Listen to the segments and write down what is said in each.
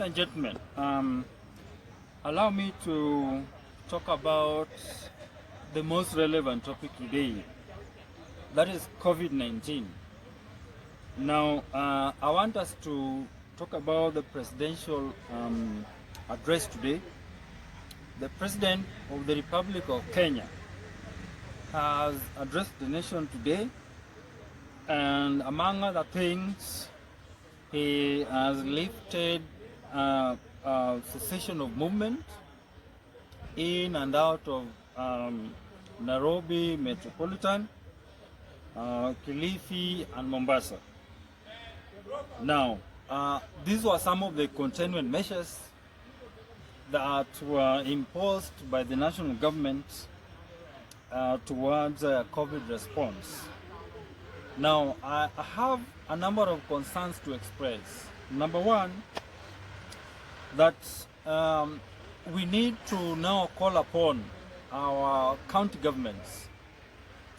and gentlemen, allow me to talk about the most relevant topic today, that is COVID-19. Now, I want us to talk about the presidential address today. The President of the Republic of Kenya has addressed the nation today, and among other things, he has lifted cessation of movement in and out of Nairobi Metropolitan, Kilifi and Mombasa. Now, these were some of the containment measures that were imposed by the national government towards COVID response. Now, I have a number of concerns to express. Number one, that we need to now call upon our county governments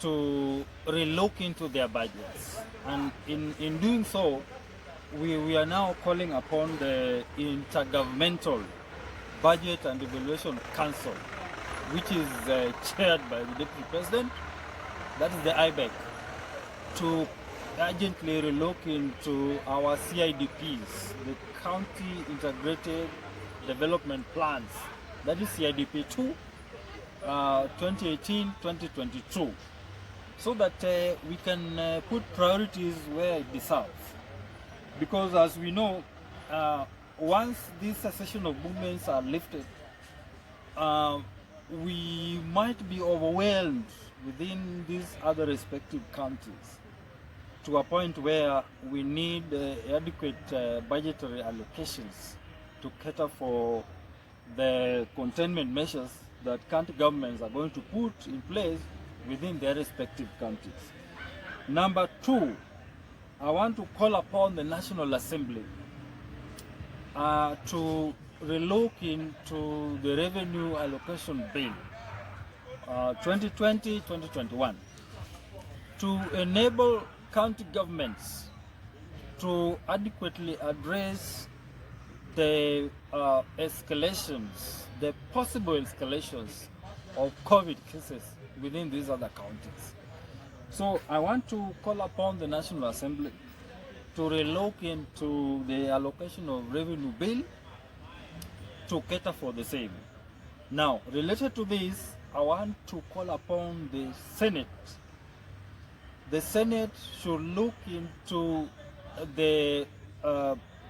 to relook into their budgets. And in doing so, we are now calling upon the Intergovernmental Budget and Evaluation Council, which is chaired by the Deputy President, that is the IBEC, to urgently relook into our CIDPs, the County Integrated Development Plans, that is CIDP 2, 2018-2022, so that we can put priorities where it deserves. Because as we know, once these cessation of movements are lifted, we might be overwhelmed within these other respective counties to a point where we need adequate budgetary allocations to cater for the containment measures that county governments are going to put in place within their respective counties. Number two, I want to call upon the National Assembly to relook into the Revenue Allocation Bill 2020-2021 to enable county governments to adequately address the escalations, the possible escalations of COVID cases within these other counties. So I want to call upon the National Assembly to relook into the allocation of revenue bill to cater for the same. Now, related to this, I want to call upon the Senate. The Senate should look into the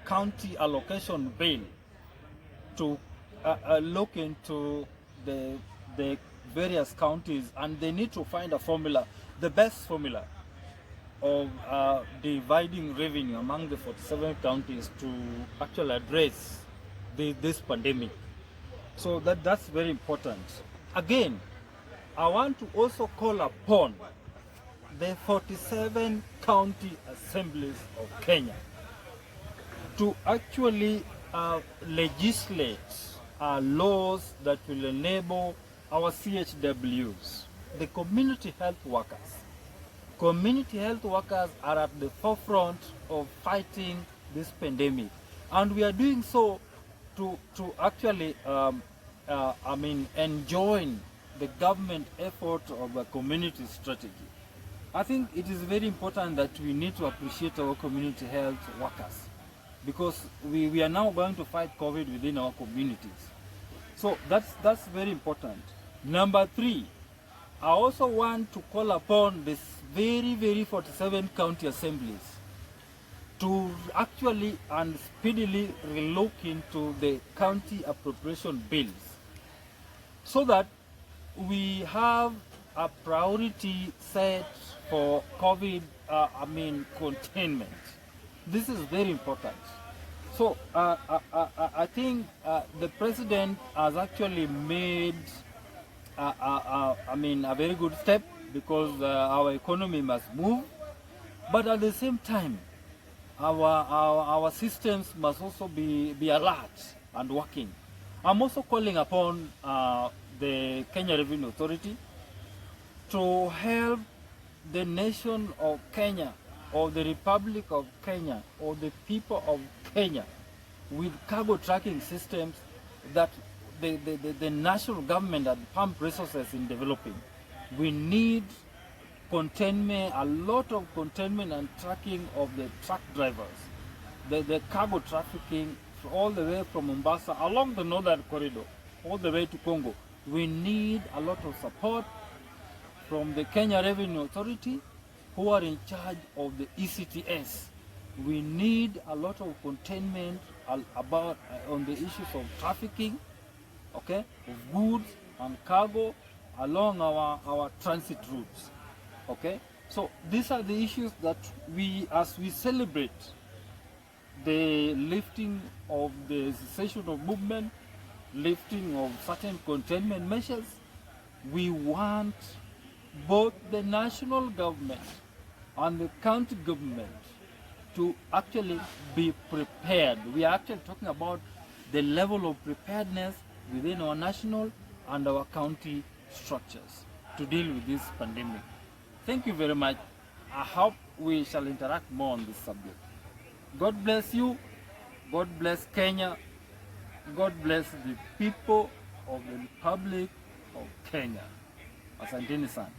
county allocation bill to look into the various counties, and they need to find a formula, the best formula of dividing revenue among the 47 counties to actually address this pandemic. So that's very important. Again, I want to also call upon the 47 county assemblies of Kenya to actually legislate laws that will enable our CHWs, the community health workers. Community health workers are at the forefront of fighting this pandemic, and we are doing so to actually enjoin the government effort of a community strategy. I think it is very important that we need to appreciate our community health workers, because we are now going to fight COVID within our communities. So that's very important. Number three, I also want to call upon this very 47 county assemblies to actually and speedily relook into the county appropriation bills, so that we have a priority set for COVID containment. This is very important. So I think the president has actually made a very good step, because our economy must move, but at the same time, our systems must also be alert and working. I'm also calling upon the Kenya Revenue Authority to help the nation of Kenya, or the Republic of Kenya, or the people of Kenya with cargo tracking systems that the national government and pump resources in developing. We need containment, a lot of containment and tracking of the truck drivers, the cargo trafficking all the way from Mombasa along the northern corridor, all the way to Congo. We need a lot of support from the Kenya Revenue Authority, who are in charge of the ECTS. We need a lot of containment about on the issues of trafficking, okay, of goods and cargo along our transit routes, okay. So these are the issues that we, as we celebrate the lifting of the cessation of movement, lifting of certain containment measures, we want both the national government and the county government to actually be prepared. We are actually talking about the level of preparedness within our national and our county structures to deal with this pandemic. Thank you very much. I hope we shall interact more on this subject. God bless you. God bless Kenya. God bless the people of the Republic of Kenya. Asanteni sana.